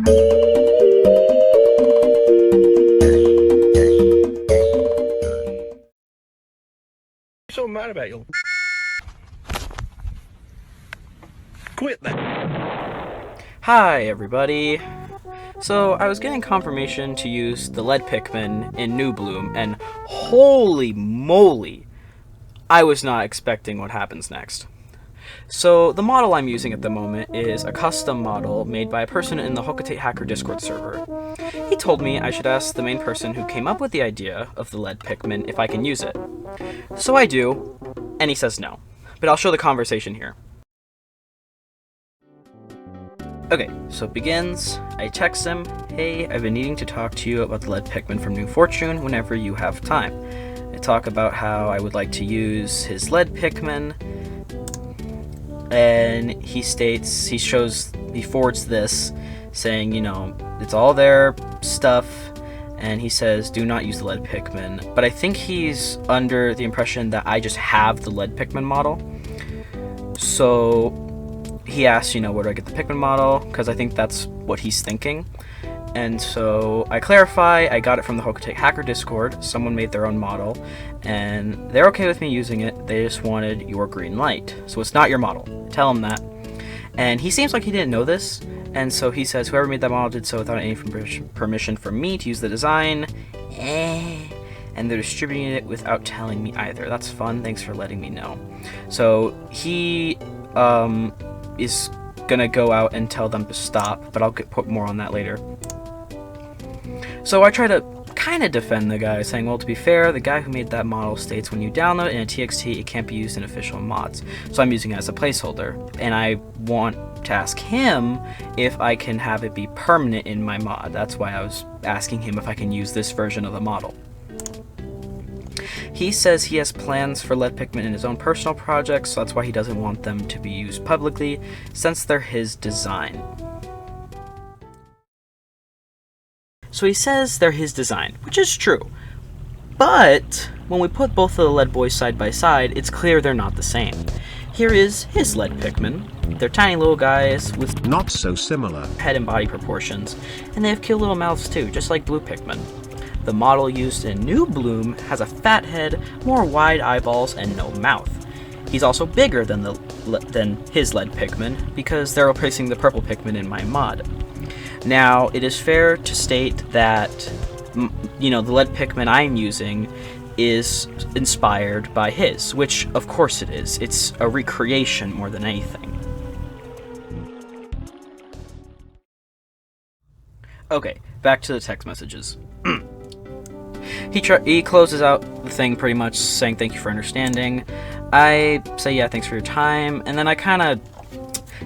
So mad about you. Quit that. Hi everybody. So I was getting confirmation to use the Lead Pikmin in New Bloom, and holy moly, I was not expecting what happens next. So the model I'm using at the moment is a custom model made by a person in the Hokate Hacker Discord server. He told me I should ask the main person who came up with the idea of the Lead Pikmin if I can use it. So I do, and he says no. But I'll show the conversation here. Okay, so it begins. I text him, "Hey, I've been needing to talk to you about the Lead Pikmin from New Fortune whenever you have time." I talk about how I would like to use his Lead Pikmin, and he states, he forwards this, saying, you know, it's all their stuff, and he says, do not use the Lead Pikmin. But I think he's under the impression that I just have the Lead Pikmin model. So he asks, you know, where do I get the Pikmin model? Because I think that's what he's thinking. And so I clarify, I got it from the Hokate Hacker Discord. Someone made their own model, and they're okay with me using it. They just wanted your green light. So it's not your model. Tell him that. And he seems like he didn't know this, and so he says, whoever made that model did so without any permission from me to use the design. And they're distributing it without telling me either. That's fun, thanks for letting me know. So he is gonna go out and tell them to stop, but I'll put more on that later. So I try to kind of defend the guy, saying, well, to be fair, the guy who made that model states when you download it in a TXT, it can't be used in official mods. So I'm using it as a placeholder, and I want to ask him if I can have it be permanent in my mod. That's why I was asking him if I can use this version of the model. He says he has plans for Lead Pikmin in his own personal projects, so that's why he doesn't want them to be used publicly, since they're his design. So he says they're his design, which is true. But when we put both of the Lead Boys side by side, it's clear they're not the same. Here is his Lead Pikmin. They're tiny little guys with not so similar head and body proportions, and they have cute little mouths too, just like Blue Pikmin. The model used in New Bloom has a fat head, more wide eyeballs, and no mouth. He's also bigger than his Lead Pikmin, because they're replacing the purple Pikmin in my mod. Now, it is fair to state that, you know, the Lead Pikmin I'm using is inspired by his, which of course it is. It's a recreation more than anything. Okay, back to the text messages. He closes out the thing pretty much saying thank you for understanding. I say yeah, thanks for your time, and then I kind of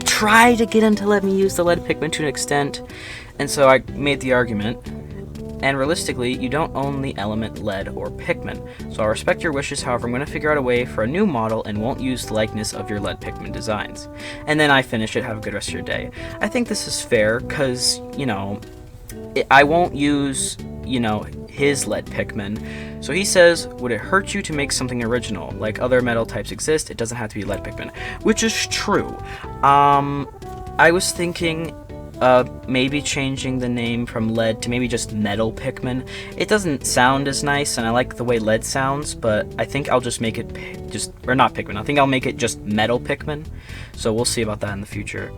try to get him to let me use the Lead Pikmin to an extent, and so I made the argument, and realistically, you don't own the element Lead or Pikmin, so I'll respect your wishes. However, I'm going to figure out a way for a new model and won't use the likeness of your Lead Pikmin designs. And then I finish it, have a good rest of your day. I think this is fair, because, you know, I won't use, you know, his Lead Pikmin. So he says, would it hurt you to make something original? Like other metal types exist, it doesn't have to be Lead Pikmin. Which is true. I was thinking maybe changing the name from Lead to maybe just Metal Pikmin. It doesn't sound as nice, and I like the way Lead sounds, but I think I'll just make it not Pikmin, I think I'll make it just Metal Pikmin. So we'll see about that in the future.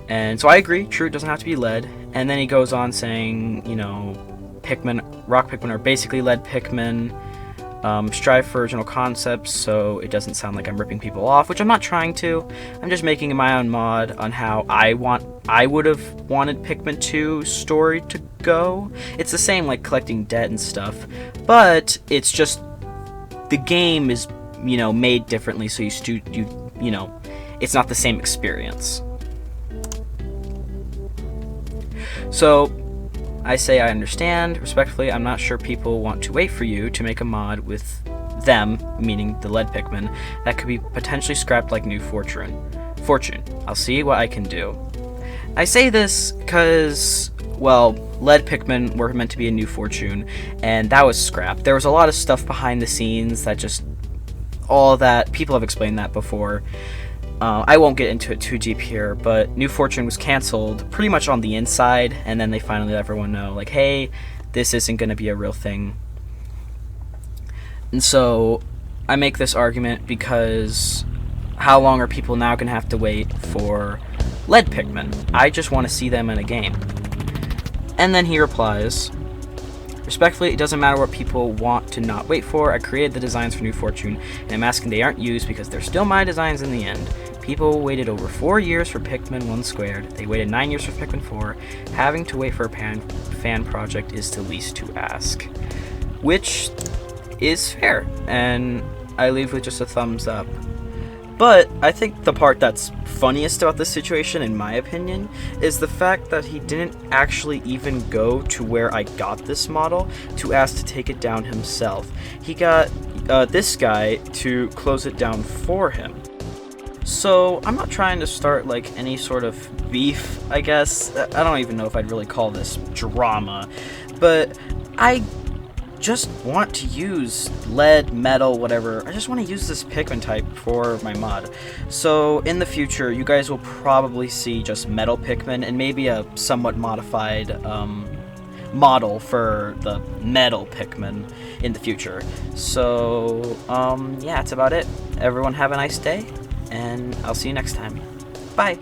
And so I agree, true, it doesn't have to be Lead. And then he goes on saying, you know, Rock Pikmin are basically Lead Pikmin. Strive for original concepts so it doesn't sound like I'm ripping people off, which I'm not trying to. I'm just making my own mod on how I would have wanted Pikmin 2 story to go. It's the same, like collecting debt and stuff, but it's just the game is, you know, made differently, so you know, it's not the same experience. So I say I understand. Respectfully, I'm not sure people want to wait for you to make a mod with them, meaning the Lead Pikmin, that could be potentially scrapped like New Fortune. I'll see what I can do. I say this because, well, Lead Pikmin were meant to be a New Fortune, and that was scrapped. There was a lot of stuff behind the scenes that just, all that, people have explained that before. I won't get into it too deep here, but New Fortune was canceled pretty much on the inside, and then they finally let everyone know, like, hey, this isn't going to be a real thing. And so I make this argument because how long are people now going to have to wait for Lead Pikmin? I just want to see them in a game. And then he replies, respectfully, it doesn't matter what people want to not wait for. I created the designs for New Fortune, and I'm asking they aren't used because they're still my designs in the end. People waited over 4 years for Pikmin 1 Squared. They waited 9 years for Pikmin 4. Having to wait for a fan project is the least to ask. Which is fair, and I leave with just a thumbs up. But I think the part that's funniest about this situation, in my opinion, is the fact that he didn't actually even go to where I got this model to ask to take it down himself. He got this guy to close it down for him. So I'm not trying to start like any sort of beef, I guess. I don't even know if I'd really call this drama, but I just want to use lead, metal, whatever. I just want to use this Pikmin type for my mod. So in the future, you guys will probably see just metal Pikmin and maybe a somewhat modified model for the metal Pikmin in the future. So yeah, that's about it. Everyone have a nice day, and I'll see you next time. Bye!